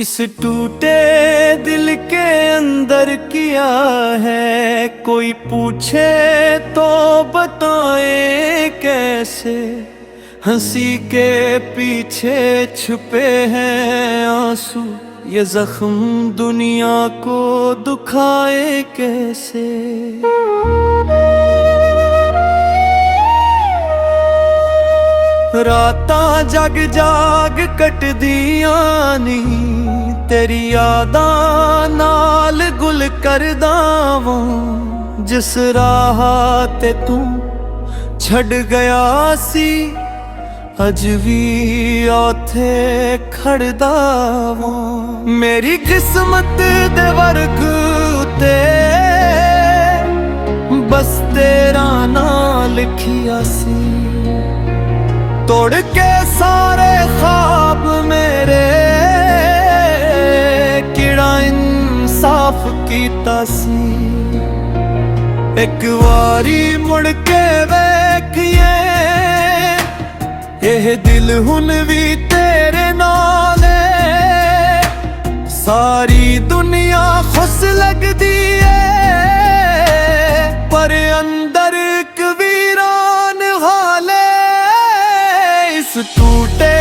इस टूटे दिल के अंदर किया है, कोई पूछे तो बताए कैसे। हंसी के पीछे छुपे हैं आंसू, ये जख्म दुनिया को दुखाए कैसे। रातां जग जाग कट दियां नी, तेरी यादां नाल गुल करदा वां। जिस राह ते तू छड़ गया सी, अज भी ओथे खड़दा वां। मेरी किस्मत दे वर्ग उते बस तेरा नाम लिखिया सी। तोड़ के सारे ख्वाब मेरे किड़ा इंसाफ कीता सी। एक वारी मुड़ के वेखिए, यह दिल हुन भी तेरे नाल है। सारी दुनिया खुश लगदी है, पर अंदर एक वीरान हाल है। इस टूटे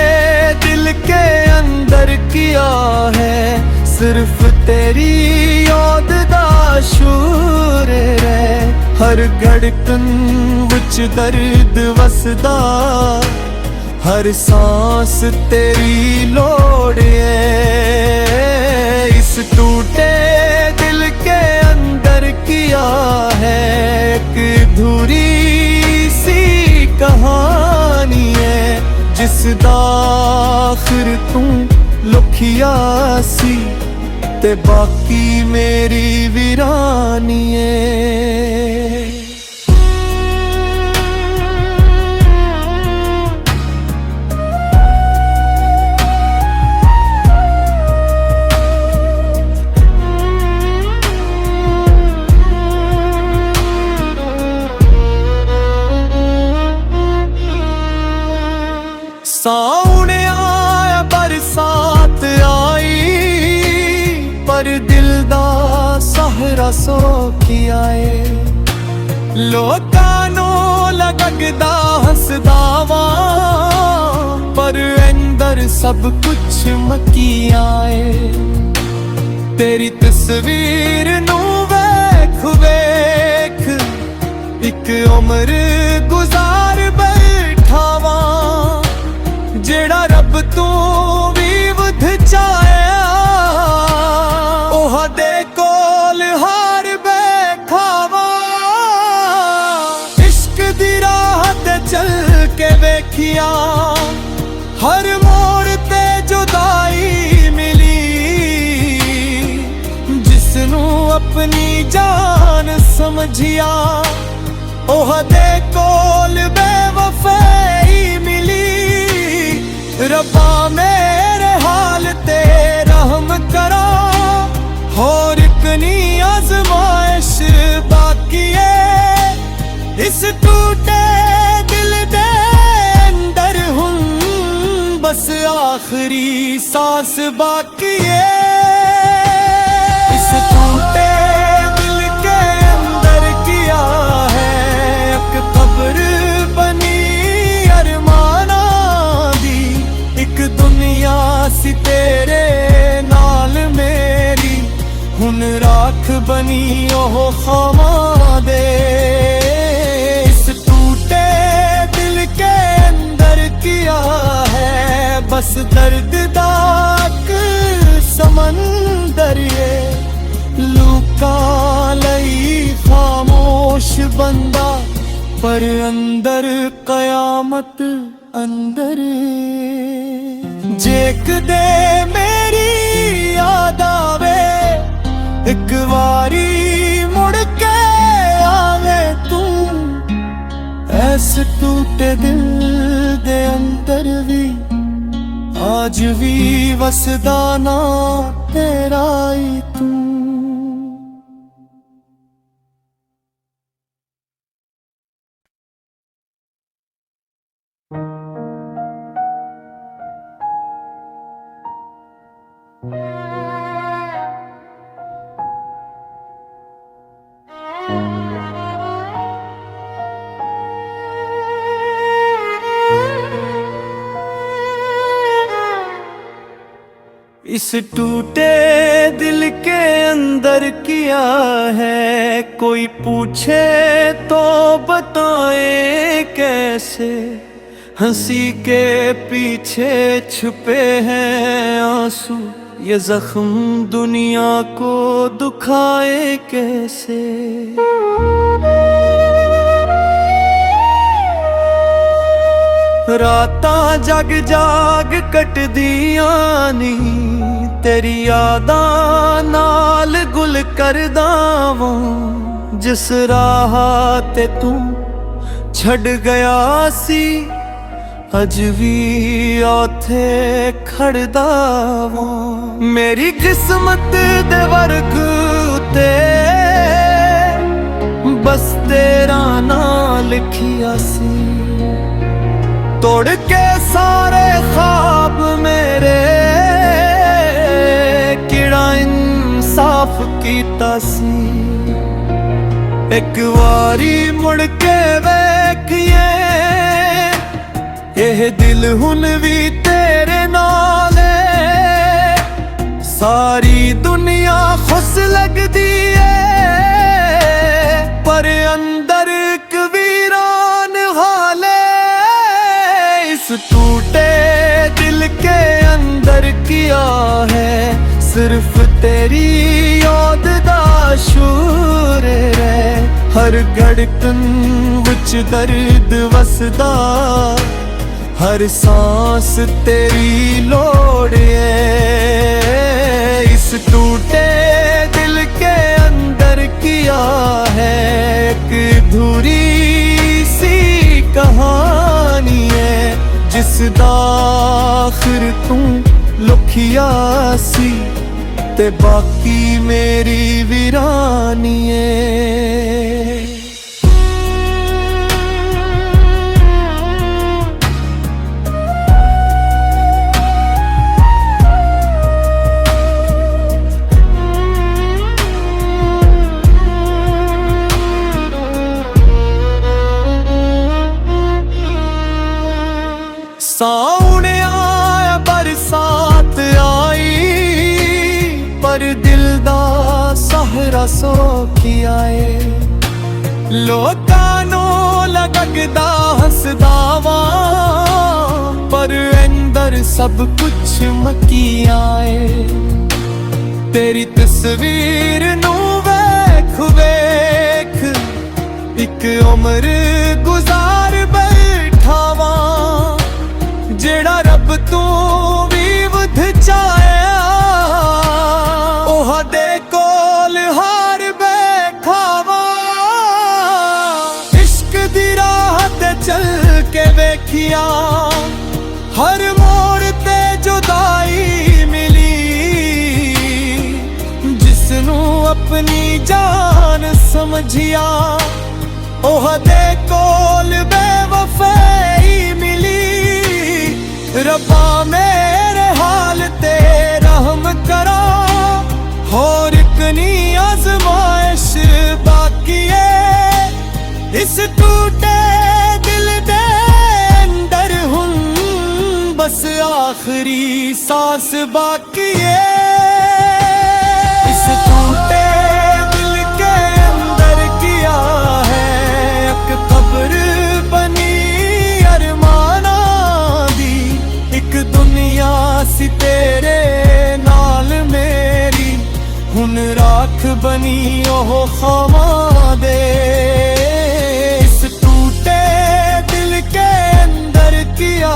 दिल के अंदर किया है, सिर्फ तेरी याद दा शूर है। हर धड़कन विच दर्द वसदा, हर सांस तेरी लोड़ है। इस टूटे दिल के अंदर किया है, एक अधूरी सी कहानी है, जिसदा आखिर तू लुखिया सी, ते बाकी मेरी वीरानी है। साउन आया बरसात आई, पर दिल दा सहरा सोखी आए। लोकां नू लगदा हसदा वां, पर अंदर सब कुछ मकी आए। तेरी तस्वीर नू वेख वेख एक उम्र गुजार बैठा वां। जेड़ा रब तू भी वध चाया, ओह दे कोल हार बैठावा। इश्क दी राह ते चल के वेखिया, हर मोड़ ते जुदाई मिली। जिसनू अपनी जान समझिया, ओह दे कोल बेवफाई मिली। रब्बा मेरे हाल ते रहम करा, होर इतनी आजमाइश बाकी है। इस टूटे दिल दे अंदर हुन बस आखिरी सांस बाकी है। इस टूटे दिल के अंदर किया है, एक कब्र बनी अरमाना दी। एक दुनिया सी तेरे नाल मेरी, हुन राख बनी ओह खामा दे। इस टूटे दिल के अंदर किया है, बस दर्द दा एक समंदर है। लुका लई खामोश बंदा, पर अंदर कयामत अंदर। जेक दे मेरी याद आवे, एक वारी मुड़ के आवे तू। ऐसे टूटे दिल दे अंदर भी आज भी वसदा ना तेरा ही तू। इस टूटे दिल के अंदर किया है, कोई पूछे तो बताए कैसे। हंसी के पीछे छुपे हैं आंसू, ये जख्म दुनिया को दुखाए कैसे। रातां जग जाग कटदियां नी, तेरी यादां नाल गुल करदा वां। जिस राह ते तू छड़ गया सी, अज भी औथे खड़दा वां। मेरी किस्मत दे वर्ग उते बस तेरा नाम लिखिया सी। तोड़ के सारे ख्वाब मेरे किड़ा इंसाफ कीता सी। एक वारी मुड़ के वेखिए, यह दिल हुन भी तेरे नाल है। सारी दुनिया खुश लगदी है, पर अंदर एक वीरान हाल है। इस टूटे दिल के अंदर किया है, सिर्फ तेरी याद दा शूर है। हर धड़कन विच दर्द वसदा, हर सांस तेरी लोड़ है। इस टूटे दिल के अंदर किया है, एक अधूरी सी कहानी है, जिसदा आखिर तू लुखिया सी, ते बाकी मेरी वीरानी है। सावने आया बरसात आई, पर दिल दा सहरा सोखी आए। लोकां नूं लगदा हसदा वां, पर अंदर सब कुछ मकी आए। तेरी तस्वीर नूं वेख वेख एक उम्र गुजार बैठा वां। जेड़ा रब तू भी वध चाया, ओह दे कोल हार बैठावा। इश्क दी राह ते चल के वेखिया, हर मोड़ ते जुदाई मिली। जिसनू अपनी जान समझिया, ओह दे कोल बेवफाई मिली। रब्बा मेरे हाल ते रहम करा, होर इतनी आजमाइश बाकी है। इस टूटे दिल दे अंदर हुन बस आखिरी सांस बाकी है। इस टूटे दिल के अंदर किया है, एक कब्र बनी अरमाना दी। एक दुनिया सी तेरे नाल मेरी, हुन राख बनी ओह खावा दे। इस टूटे दिल के अंदर किया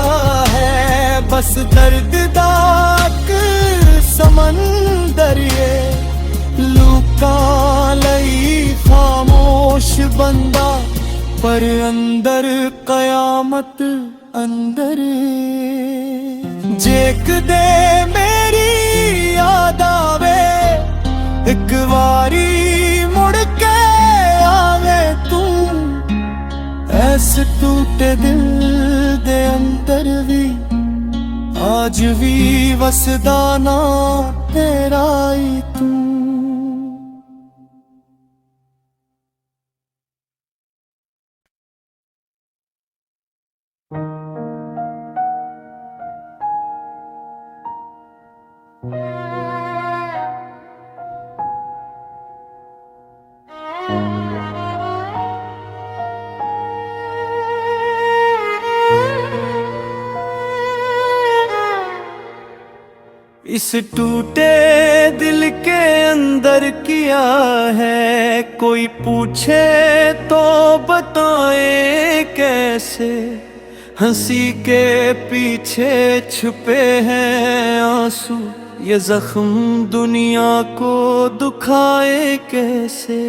है, बस दर्द दा समंदर ये। लुका लई खामोश बंदा, पर अंदर कयामत अंदर। जेक दे मेरी याद आवे, एक वारी मुड़ के आवे तू। ऐसे टूटे दिल दे अंदर भी आज भी वसदा ना तेरा ही तू। इस टूटे दिल के अंदर किया है, कोई पूछे तो बताए कैसे। हंसी के पीछे छुपे हैं आंसू, ये जख्म दुनिया को दुखाए कैसे।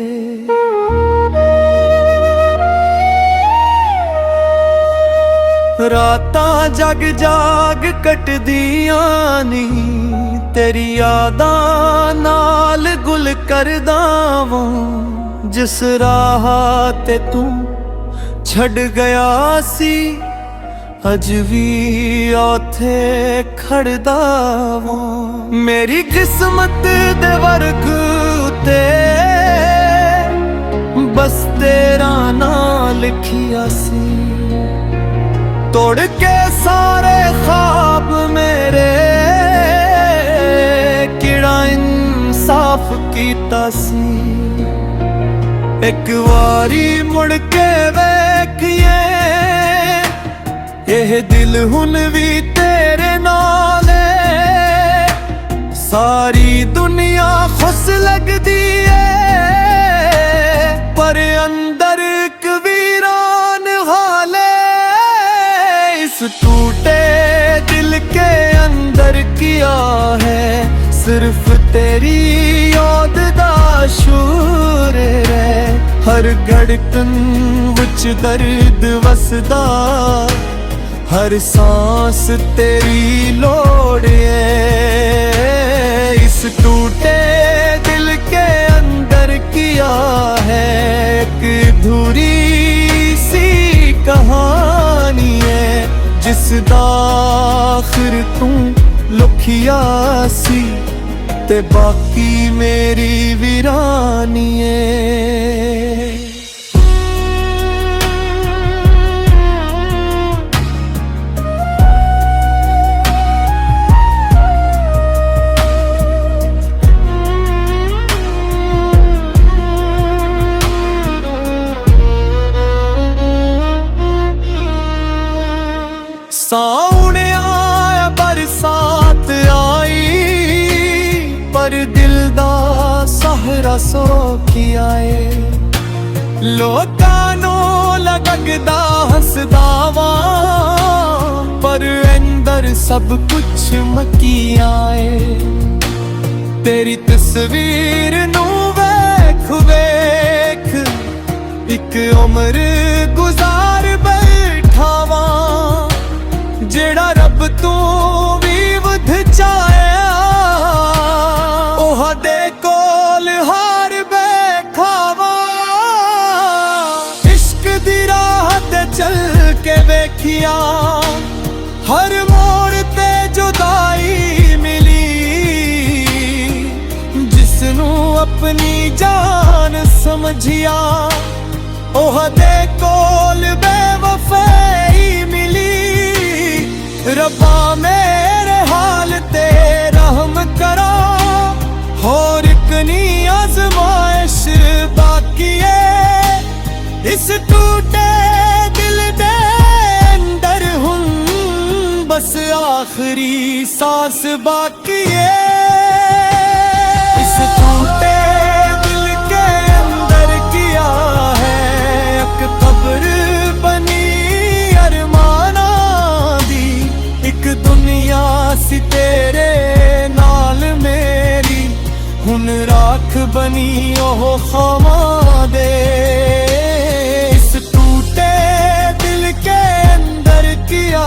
रातां जग जाग कट दियां नी, तेरी यादां नाल गुल करदा वां। जिस राह ते तू छड़ गया सी, अज भी ओथे खड़दा वां। मेरी किस्मत दे वर्ग उते बस तेरा नाम लिखिया सी। तोड़ के सारे ख्वाब मेरे किड़ा इंसाफ कीता सी। एक वारी मुड़ के वेखिए, यह दिल हुन भी तेरे नाल है। सारी दुनिया खुश लगदी है, पर अंदर एक वीरान हाल है। इस टूटे दिल के अंदर किया है, सिर्फ तेरी याद दा शूर है। हर धड़कन विच दर्द वसदा, हर सांस तेरी लोड़ है। इस टूटे दिल के अंदर किया है, एक अधूरी सी कहानी है, जिसदा आखिर तू लुखिया सी, ते बाकी मेरी वीरानी है। साउन आया बरसात आई, पर दिल दा सहरा सोखी आए। लोकां नू लगदा हसदा वां, पर अंदर सब कुछ मकी आए। तेरी तस्वीर नू वेख वेख एक उम्र गुजार बैठा वां। जेड़ा रब तू भी वध चाया, ओह दे कोल हार बैठावा। इश्क दी राह ते चल के वेखिया, हर मोड़ ते जुदाई मिली। जिसनू अपनी जान समझिया, ओह दे कोल बेवफाई मिली। रब्बा मेरे हाल ते रहम करा, होर इतनी आजमाइश बाकी है। इस टूटे दिल दे अंदर हुन बस आखिरी सांस बाकी है। इस टूटे दिल के अंदर किया है, एक कब्र बनी अरमाना दी। एक दुनिया सी तेरे नाल मेरी, हुन राख बनी ओह खामा दे। इस टूटे दिल के अंदर किया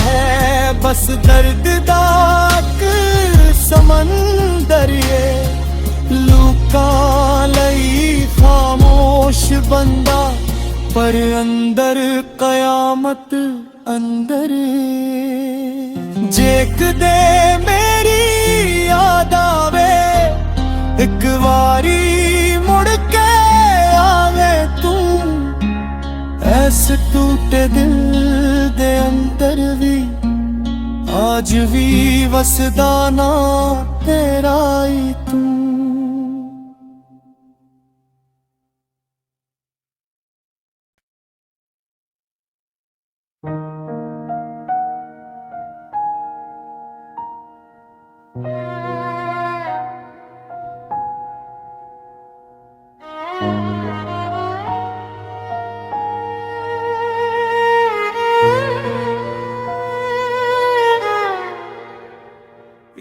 है, बस दर्द दा एक समंदर है। लुका लई खामोश बंदा, पर अंदर कयामत अंदर। जेक दे मेरी याद आवे, एक वारी मुड़ के आवे तू। ऐसे टूटे दिल दे अंदर भी आज भी वसदा ना तेरा ही तू।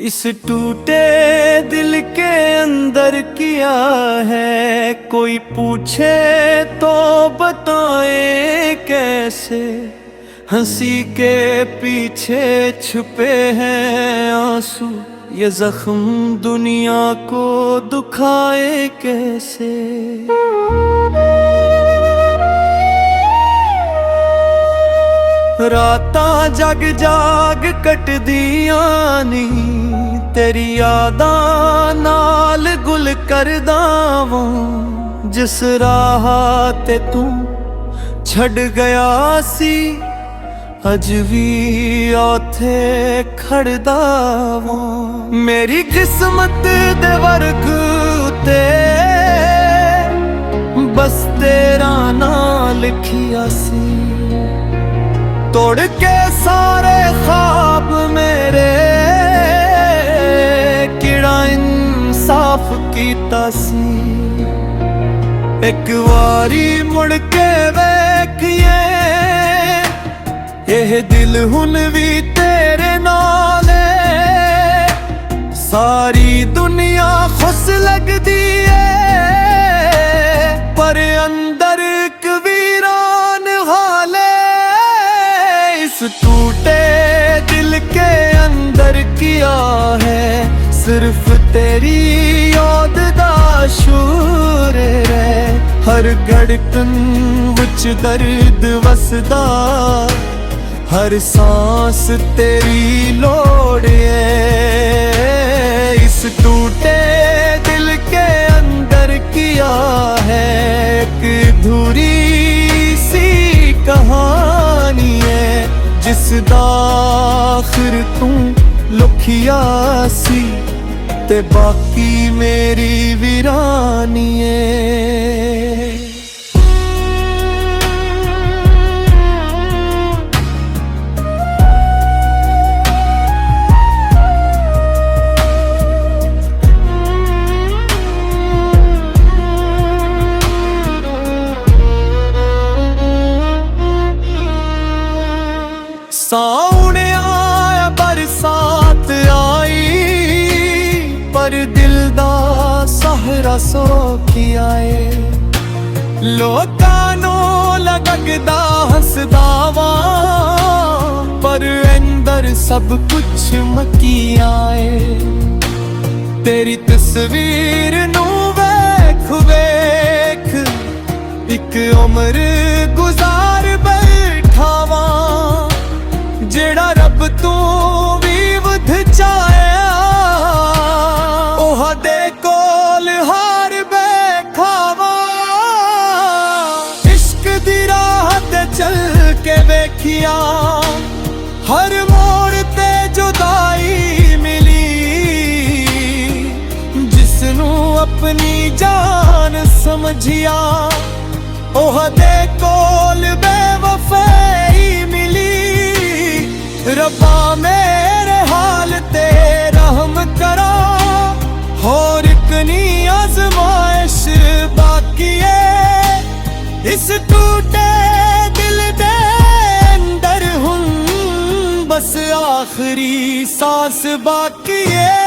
इस टूटे दिल के अंदर किया है, कोई पूछे तो बताए कैसे। हंसी के पीछे छुपे हैं आंसू, ये जख्म दुनिया को दुखाए कैसे। रातां जग जाग कटदियां नी, तेरी यादां नाल गुल करदा वां। जिस राह ते तू छड़ गया सी, अज भी औथे खड़दा वां। मेरी किस्मत दे वर्ग उते बस तेरा नाम लिखिया सी। तोड़ के सारे ख्वाब मेरे किड़ा इंसाफ कीता सी। एक वारी मुड़ के वेखिए, यह दिल हुन भी तेरे नाल है। सारी दुनिया खुश लगदी है, पर अंदर एक वीरान हाले। इस टूटे दिल के अंदर किया है, सिर्फ तेरी याद दा शूर है। हर धड़कन विच दर्द वसदा, हर सांस तेरी लोड़ है। इस टूटे दिल के अंदर किया है, एक अधूरी सी कहानी है, जिसदा आखिर तू लुखिया सी, ते बाकी मेरी वीरानी है। सावने आया बरसात आई, पर दिल दा सहरा सो की आए। लोकां नूं लगदा हसदा वां, पर अंदर सब कुछ मकी आए। तेरी तस्वीर नूं वेख वेख एक उम्र गुजार बैठा वां। जेड़ा रब तू भी वध चाया, ओह दे कोल हार बैठावा। इश्क दी राह ते चल के वेखिया, हर मोड़ ते जुदाई मिली। जिसनू अपनी जान समझिया, ओह दे कोल बेवफाई मिली। रब्बा मेरे हाल ते रहम करा, होर इतनी आजमाइश बाकी है। इस टूटे दिल दे अंदर हुन बस आखिरी सांस बाकी है।